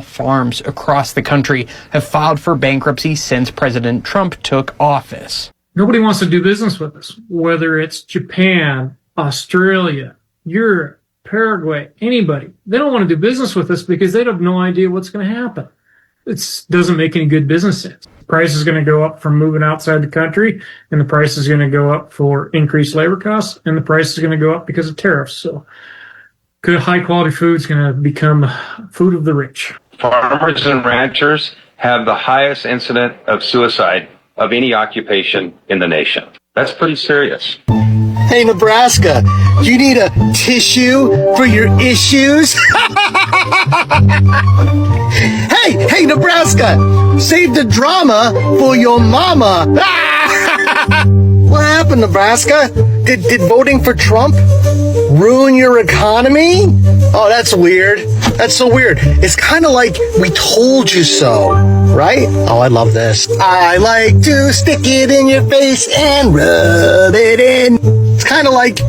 farms across the country have filed for bankruptcy since President Trump took office. Nobody wants to do business with us, whether it's Japan, Australia, Europe, Paraguay, anybody. They don't want to do business with us because they have no idea what's going to happen. It doesn't make any good business sense. The price is going to go up from moving outside the country, and the price is going to go up for increased labor costs, and the price is going to go up because of tariffs. So good high-quality food is going to become food of the rich. Farmers and ranchers have the highest incident of suicide of any occupation in the nation. That's pretty serious. Hey, Nebraska, do you need a tissue for your issues? Hey, Nebraska, save the drama for your mama. What happened, Nebraska? Did voting for Trump ruin your economy? Oh, that's weird. That's so weird. It's kind of like we told you so, right? Oh, I love this. I like to stick it in your face and rub it in. It's kind of like,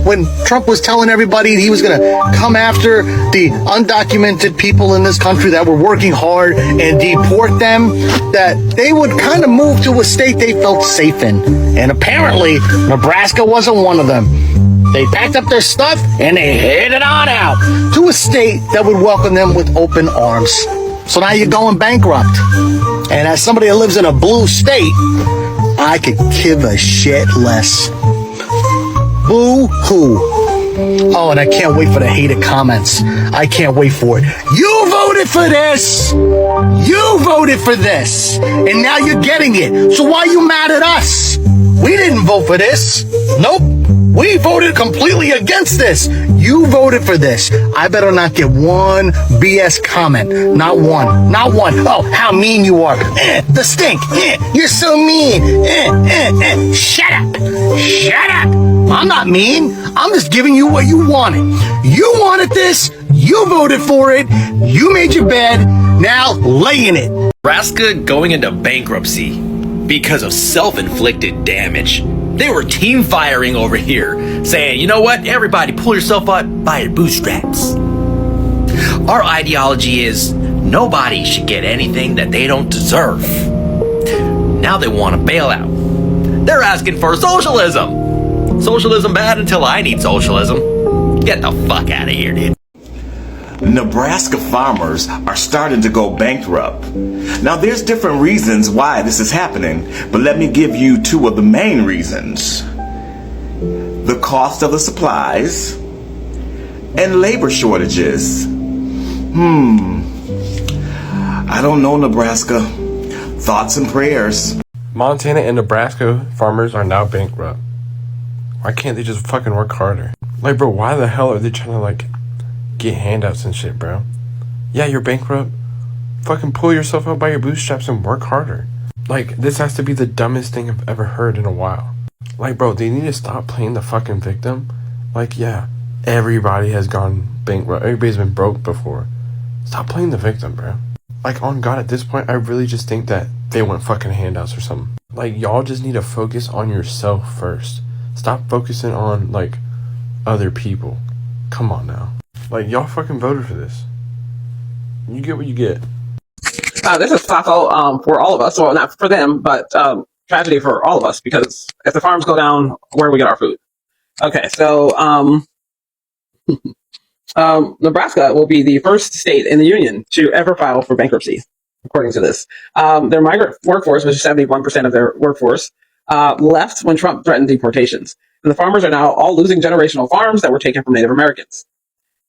when Trump was telling everybody he was going to come after the undocumented people in this country that were working hard and deport them, that they would kind of move to a state they felt safe in. And apparently, Nebraska wasn't one of them. They packed up their stuff and they headed on out to a state that would welcome them with open arms. So now you're going bankrupt. And as somebody that lives in a blue state, I could give a shit less. Boo-hoo. Oh, and I can't wait for the hated comments. I can't wait for it. You voted for this! You voted for this! And now you're getting it. So why are you mad at us? We didn't vote for this. Nope. We voted completely against this. You voted for this. I better not get one BS comment. Not one. Not one. Oh, how mean you are. The stink. You're so mean. Shut up. Shut up. I'm not mean. I'm just giving you what you wanted. You wanted this. You voted for it. You made your bed. Now lay in it. Nebraska going into bankruptcy because of self-inflicted damage. They were team firing over here, saying, you know what, everybody pull yourself up by your bootstraps. Our ideology is nobody should get anything that they don't deserve. Now they want a bailout. They're asking for socialism. Socialism bad until I need socialism. Get the fuck out of here, dude. Nebraska farmers are starting to go bankrupt. Now there's different reasons why this is happening, but let me give you two of the main reasons. The cost of the supplies and labor shortages. I don't know, Nebraska. Thoughts and prayers. Montana and Nebraska farmers are now bankrupt. Why can't they just fucking work harder? Like, bro, why the hell are they trying to, get handouts and shit, bro? Yeah, you're bankrupt. Fucking pull yourself up by your bootstraps and work harder. This has to be the dumbest thing I've ever heard in a while. Bro, they need to stop playing the fucking victim. Yeah, everybody has gone bankrupt. Everybody's been broke before. Stop playing the victim, bro. On God, at this point, I really just think that they want fucking handouts or something. Y'all just need to focus on yourself first. Stop focusing on, other people. Come on now. Y'all fucking voted for this. You get what you get. This is FAFO for all of us. Well, not for them, but tragedy for all of us, because if the farms go down, where do we get our food? Okay, so Nebraska will be the first state in the union to ever file for bankruptcy, according to this. Their migrant workforce, which is 71% of their workforce, left when Trump threatened deportations. And the farmers are now all losing generational farms that were taken from Native Americans.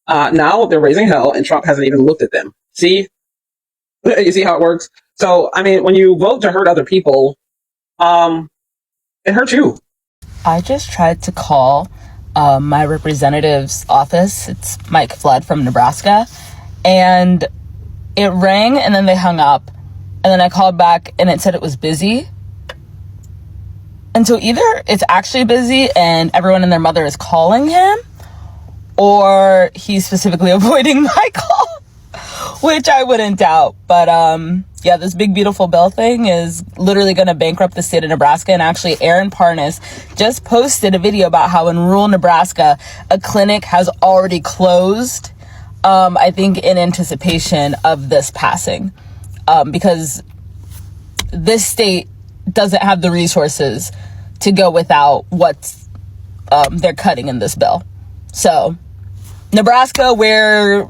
Now they're raising hell, and Trump hasn't even looked at them. See? You see how it works? So, when you vote to hurt other people, it hurts you. I just tried to call my representative's office. It's Mike Flood from Nebraska. And it rang, and then they hung up. And then I called back, and it said it was busy. And so either it's actually busy, and everyone and their mother is calling him, or he's specifically avoiding my call, which I wouldn't doubt. But yeah, this big beautiful bill thing is literally going to bankrupt the state of Nebraska. And actually, Aaron Parnas just posted a video about how in rural Nebraska, a clinic has already closed I think in anticipation of this passing, because this state doesn't have the resources to go without what they're cutting in this bill. So Nebraska, where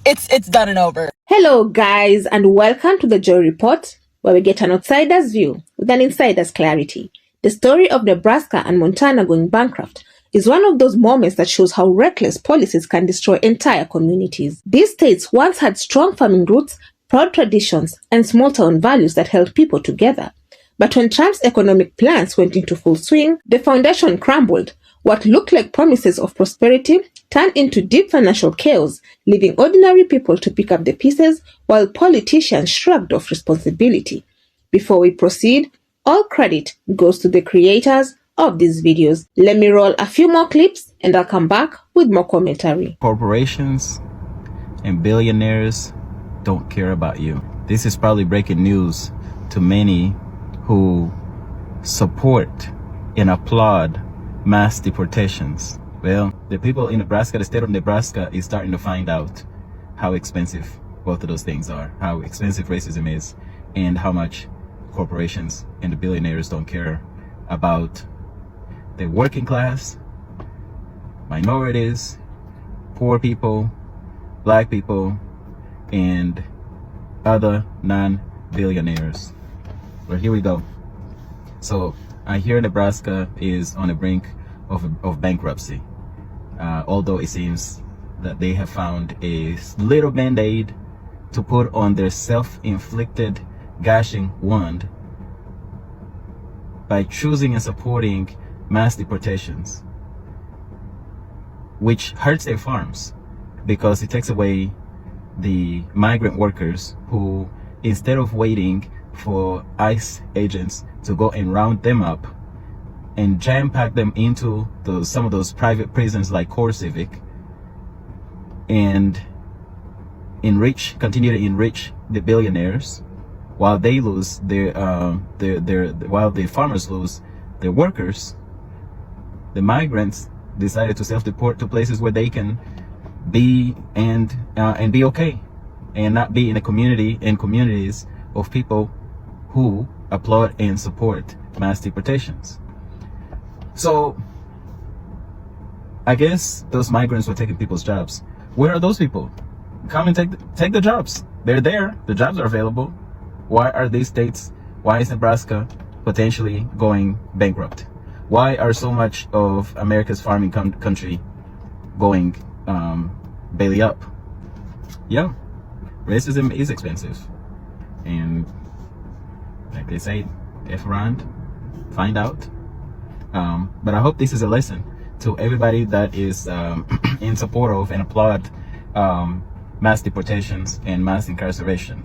it's done and over. Hello guys, and welcome to the Joy Report, where we get an outsider's view with an insider's clarity. The story of Nebraska and Montana going bankrupt is one of those moments that shows how reckless policies can destroy entire communities. These states once had strong farming roots, proud traditions, and small town values that held people together. But when Trump's economic plans went into full swing, the foundation crumbled. What looked like promises of prosperity turned into deep financial chaos, leaving ordinary people to pick up the pieces while politicians shrugged off responsibility. Before we proceed, all credit goes to the creators of these videos. Let me roll a few more clips and I'll come back with more commentary. Corporations and billionaires don't care about you. This is probably breaking news to many who support and applaud mass deportations. Well, the people in Nebraska, the state of Nebraska, is starting to find out how expensive both of those things are, how expensive racism is, and how much corporations and the billionaires don't care about the working class, minorities, poor people, black people, and other non-billionaires. Well, here we go. So I hear Nebraska is on the brink of bankruptcy, although it seems that they have found a little band-aid to put on their self-inflicted gashing wound by choosing and supporting mass deportations, which hurts their farms because it takes away the migrant workers who, instead of waiting for ICE agents to go and round them up and jam-pack them into some of those private prisons like Core Civic and continue to enrich the billionaires while they lose while the farmers lose their workers, the migrants decided to self-deport to places where they can be and be okay and not be in a community and communities of people who applaud and support mass deportations. So I guess those migrants were taking people's jobs. Where are those people? Come and take the jobs. They're there. The jobs are available. Why are these states, why is Nebraska potentially going bankrupt? Why are so much of America's farming country going belly up? Yeah, racism is expensive. And like they say, F around, find out. But I hope this is a lesson to everybody that is in support of and applaud mass deportations and mass incarceration.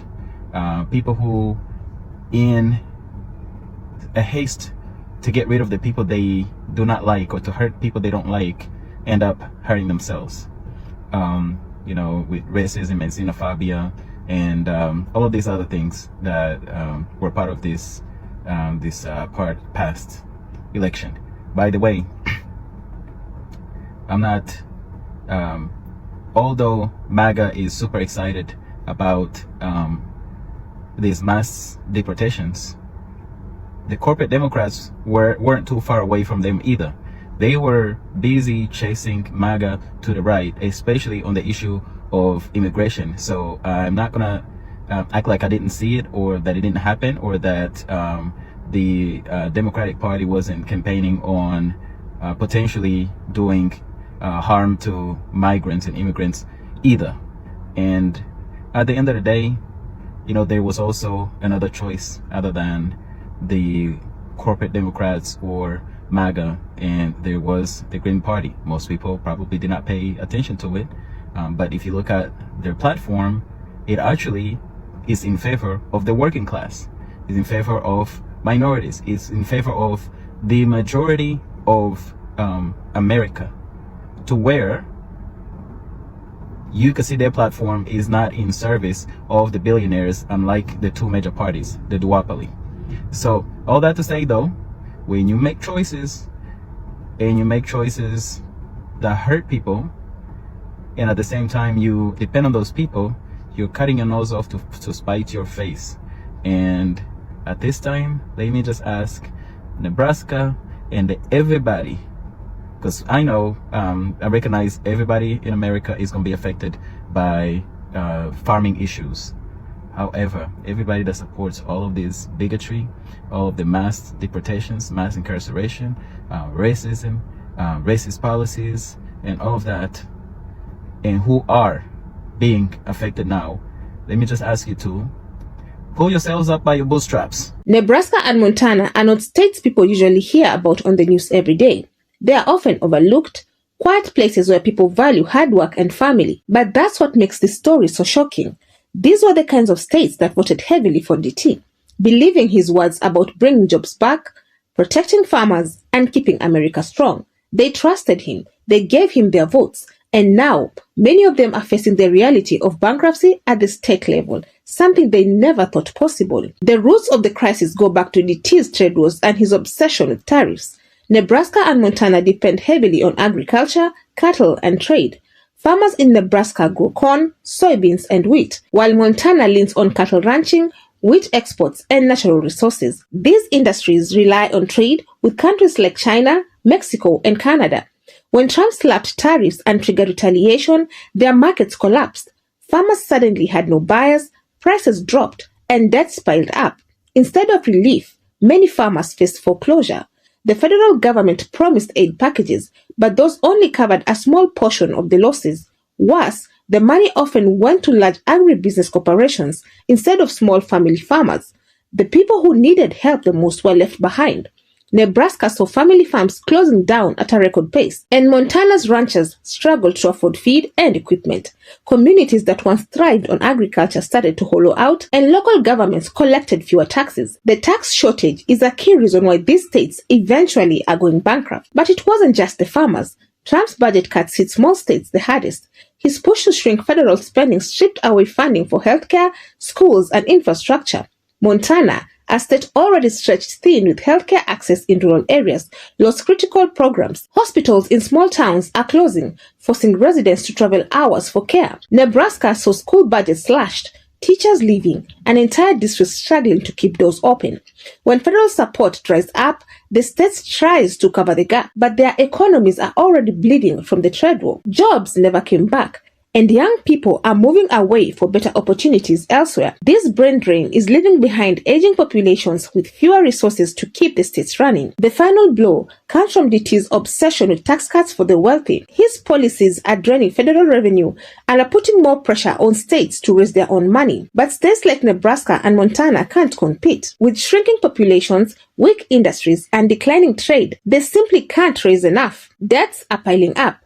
People who, in a haste to get rid of the people they do not like or to hurt people they don't like, end up hurting themselves. With racism and xenophobia and all of these other things that were part of this past election. By the way, I'm not, although MAGA is super excited about these mass deportations, the corporate Democrats weren't too far away from them either. They were busy chasing MAGA to the right, especially on the issue of immigration. So I'm not gonna act like I didn't see it, or that it didn't happen, or that the Democratic Party wasn't campaigning on potentially doing harm to migrants and immigrants either. And at the end of the day, there was also another choice other than the corporate Democrats or MAGA, and there was the Green Party. Most people probably did not pay attention to it, but if you look at their platform, it actually is in favor of the working class, is in favor of minorities, is in favor of the majority of America, to where you can see their platform is not in service of the billionaires, unlike the two major parties, the duopoly. So all that to say, though, when you make choices and you make choices that hurt people, and at the same time you depend on those people, you're cutting your nose off to spite your face. And at this time, let me just ask Nebraska and everybody, because I know, I recognize everybody in America is going to be affected by farming issues. However, everybody that supports all of this bigotry, all of the mass deportations, mass incarceration, racism, racist policies, and all of that, and who are being affected now, let me just ask you to pull yourselves up by your bootstraps. Nebraska and Montana are not states people usually hear about on the news every day. They are often overlooked, quiet places where people value hard work and family. But that's what makes this story so shocking. These were the kinds of states that voted heavily for DT, believing his words about bringing jobs back, protecting farmers, and keeping America strong. They trusted him, they gave him their votes, and now many of them are facing the reality of bankruptcy at the state level, something they never thought possible. The roots of the crisis go back to DT's trade wars and his obsession with tariffs. Nebraska and Montana depend heavily on agriculture, cattle, and trade. Farmers in Nebraska grow corn, soybeans, and wheat, while Montana leans on cattle ranching, wheat exports, and natural resources. These industries rely on trade with countries like China, Mexico, and Canada. When Trump slapped tariffs and triggered retaliation, their markets collapsed. Farmers suddenly had no buyers, prices dropped, and debts piled up. Instead of relief, many farmers faced foreclosure. The federal government promised aid packages, but those only covered a small portion of the losses. Worse, the money often went to large agribusiness corporations instead of small family farmers. The people who needed help the most were left behind. Nebraska saw family farms closing down at a record pace, and Montana's ranchers struggled to afford feed and equipment. Communities that once thrived on agriculture started to hollow out, and local governments collected fewer taxes. The tax shortage is a key reason why these states eventually are going bankrupt. But it wasn't just the farmers. Trump's budget cuts hit small states the hardest. His push to shrink federal spending stripped away funding for healthcare, schools, and infrastructure. Montana, a state already stretched thin with healthcare access in rural areas, lost critical programs. Hospitals in small towns are closing, forcing residents to travel hours for care. Nebraska saw school budgets slashed, teachers leaving, and entire districts struggling to keep doors open. When federal support dries up, the state tries to cover the gap, but their economies are already bleeding from the trade war. Jobs never came back, and young people are moving away for better opportunities elsewhere. This brain drain is leaving behind aging populations with fewer resources to keep the states running. The final blow comes from DT's obsession with tax cuts for the wealthy. His policies are draining federal revenue and are putting more pressure on states to raise their own money. But states like Nebraska and Montana can't compete. With shrinking populations, weak industries, and declining trade, they simply can't raise enough. Debts are piling up.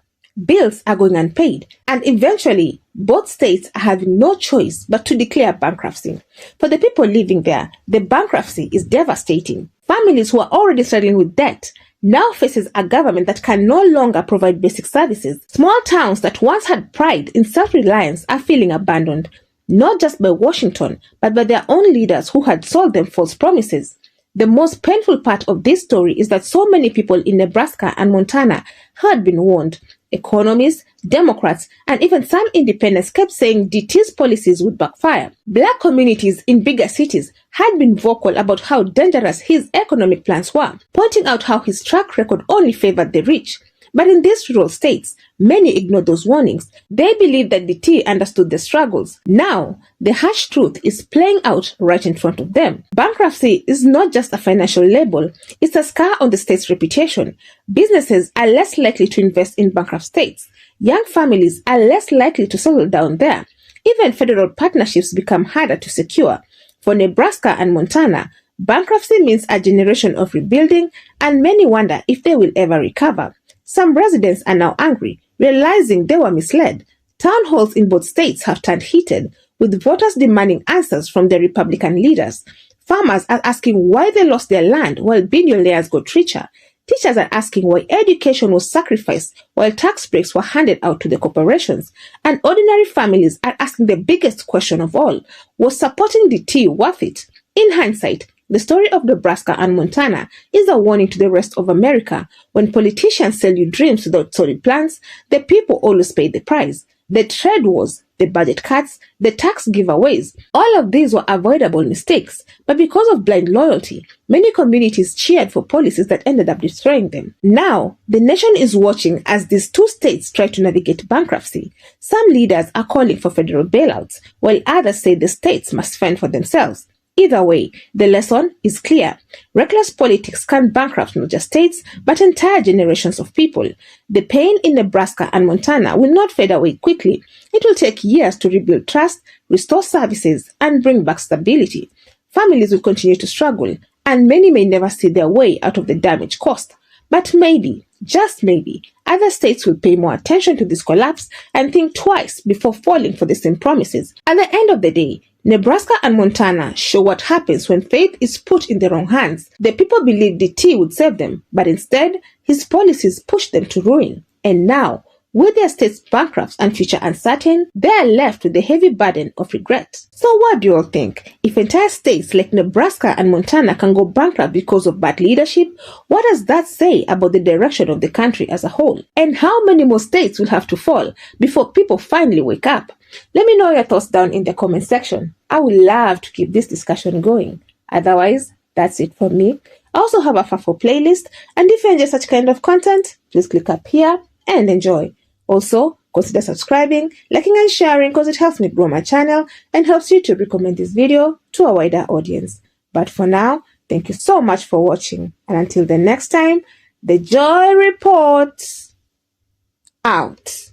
Bills are going unpaid, and eventually, both states are having no choice but to declare bankruptcy. For the people living there, the bankruptcy is devastating. Families who are already struggling with debt now faces a government that can no longer provide basic services. Small towns that once had pride in self-reliance are feeling abandoned, not just by Washington, but by their own leaders who had sold them false promises. The most painful part of this story is that so many people in Nebraska and Montana had been warned. Economies, Democrats, and even some independents kept saying DT's policies would backfire. Black communities in bigger cities had been vocal about how dangerous his economic plans were, pointing out how his track record only favored the rich. But in these rural states, many ignored those warnings. They believed that DT understood the struggles. Now, the harsh truth is playing out right in front of them. Bankruptcy is not just a financial label, it's a scar on the state's reputation. Businesses are less likely to invest in bankrupt states. Young families are less likely to settle down there. Even federal partnerships become harder to secure. For Nebraska and Montana, bankruptcy means a generation of rebuilding, and many wonder if they will ever recover. Some residents are now angry, realizing they were misled. Town halls in both states have turned heated, with voters demanding answers from their Republican leaders. Farmers are asking why they lost their land while billionaires got richer. Teachers are asking why education was sacrificed while tax breaks were handed out to the corporations. And ordinary families are asking the biggest question of all: was supporting DT worth it? In hindsight, the story of Nebraska and Montana is a warning to the rest of America. When politicians sell you dreams without solid plans, the people always pay the price. the trade wars, the budget cuts, the tax giveaways. All of these were avoidable mistakes, but because of blind loyalty, many communities cheered for policies that ended up destroying them. Now, the nation is watching as these two states try to navigate bankruptcy. Some leaders are calling for federal bailouts, while others say the states must fend for themselves. Either way, the lesson is clear. Reckless politics can bankrupt not just states, but entire generations of people. The pain in Nebraska and Montana will not fade away quickly. It will take years to rebuild trust, restore services, and bring back stability. Families will continue to struggle, and many may never see their way out of the damage caused. But maybe, just maybe, other states will pay more attention to this collapse and think twice before falling for the same promises. At the end of the day, Nebraska and Montana show what happens when faith is put in the wrong hands. The people believed DT would save them, but instead, his policies pushed them to ruin. And now, with their states bankrupt and future uncertain, they are left with the heavy burden of regret. So what do you all think? If entire states like Nebraska and Montana can go bankrupt because of bad leadership, what does that say about the direction of the country as a whole? And how many more states will have to fall before people finally wake up? Let me know your thoughts down in the comment section. I would love to keep this discussion going. Otherwise, that's it from me. I also have a FAFO playlist, and if you enjoy such kind of content, please click up here and enjoy. Also, consider subscribing, liking and sharing because it helps me grow my channel and helps YouTube recommend this video to a wider audience. But for now, thank you so much for watching. And until the next time, the Joy Report out.